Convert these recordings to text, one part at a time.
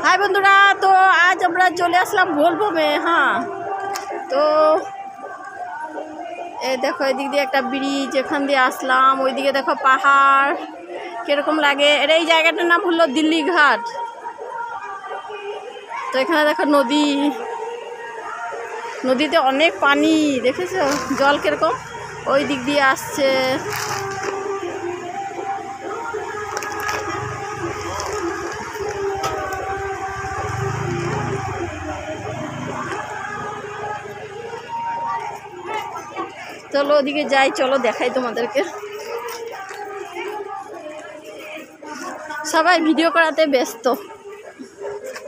High বন্ধুরা, তো আজ আমরা চলে আসলাম ভোলবমে। হ্যাঁ, তো এই দেখো এদিক দিয়ে একটা ব্রিজ, এখান দিয়ে আসলাম। ওইদিকে দেখো পাহাড় কীরকম লাগে। এই জায়গাটার নাম হলো দিল্লি ঘাট। তো এখানে দেখো নদী, নদীতে অনেক পানি, দেখেছো জল কীরকম ওই দিক দিয়ে আসছে। চলো ওদিকে যাই, চলো দেখাই তোমাদেরকে। সবাই ভিডিও করাতে ব্যস্ত।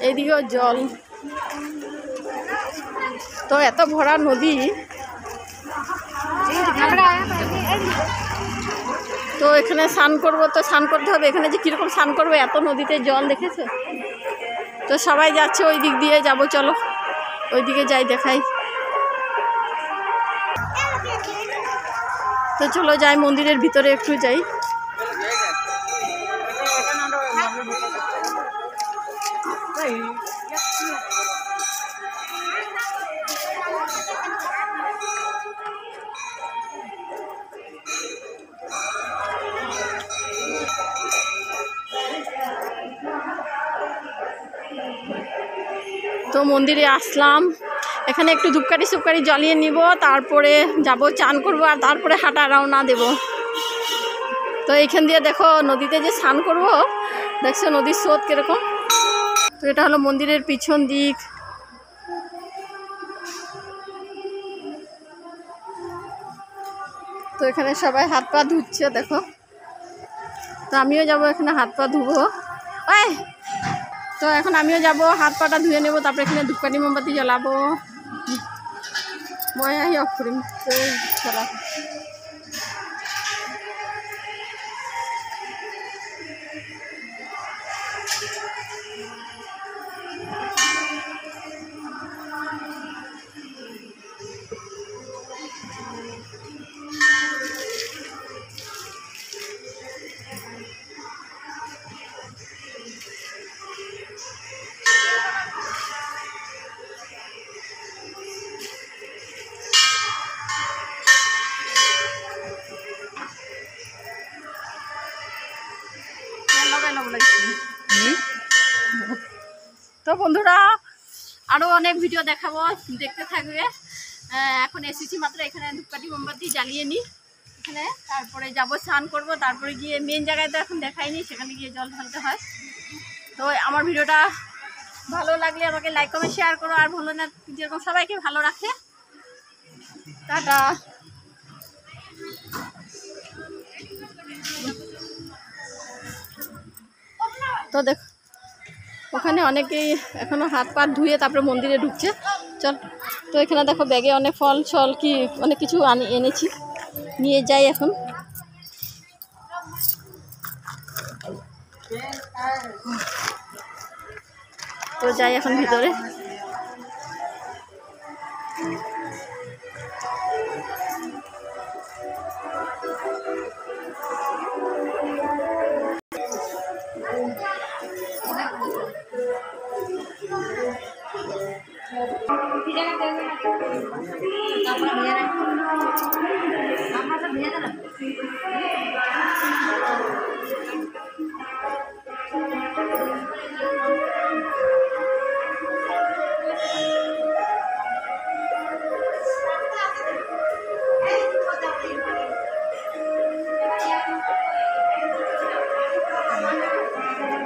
এইদিকেও জল, তো এত ভরা নদী। তো এখানে স্নান করবো, তো স্নান করতে হবে। এখানে যে কীরকম স্নান করবো, এত নদীতে জল, দেখেছো। তো সবাই যাচ্ছে ওই দিক দিয়ে, যাবো চলো ওইদিকে যাই, দেখাই। তো চলো যাই মন্দিরের ভিতরে, একটু যাই। তো মন্দিরে আসলাম, এখানে একটু ধূপকাঠি সুপকাঠি জ্বালিয়ে নিব, তারপরে যাব চান করব, আর তারপরে হাঁটা রওনা দেব। তো এইখান দিয়ে দেখো নদীতে যে স্নান করব, দেখছো নদীর স্রোত কীরকম। তো এটা হলো মন্দিরের পিছন দিক। তো এখানে সবাই হাত পা ধুচ্ছে, দেখো। তো আমিও যাব এখানে হাত পা ধুবো। তো এখন আমিও যাব, হাত পাটা ধুয়ে নেব, তারপরে এখানে ধূপকাঠি মোমবাতি জ্বালাবো। মই আহি অফ করিম, তো চলা। তো বন্ধুরা, আরও অনেক ভিডিও দেখাবো, দেখতে থাকবে। এখন এসেছি মাত্র, এখানে ধূপকাঠি মোমবাতি জ্বালিয়ে নিই এখানে, তারপরে যাবো স্নান করবো, তারপরে গিয়ে মেন জায়গায় তো এখন দেখাইনি, সেখানে গিয়ে জল ঢালতে হয়। তো আমার ভিডিওটা ভালো লাগলে আমাকে লাইক কমেন্ট শেয়ার করো, আর ভালো না যেরকম সবাইকে ভালো রাখে। টাটা। তো দেখো ওখানে অনেকেই এখনো হাত পা ধুয়ে তারপরে মন্দিরে ঢুকছে। চল, তো এখানে দেখো ব্যাগে অনেক ফল ছল কি অনেক কিছু এনেছি, নিয়ে যাই এখন। তো যাই এখন ভিতরে।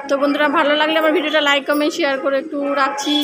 তো বন্ধুরা, ভালো লাগলে আমার ভিডিওটা লাইক কমেন্ট শেয়ার করে একটু রাখছি।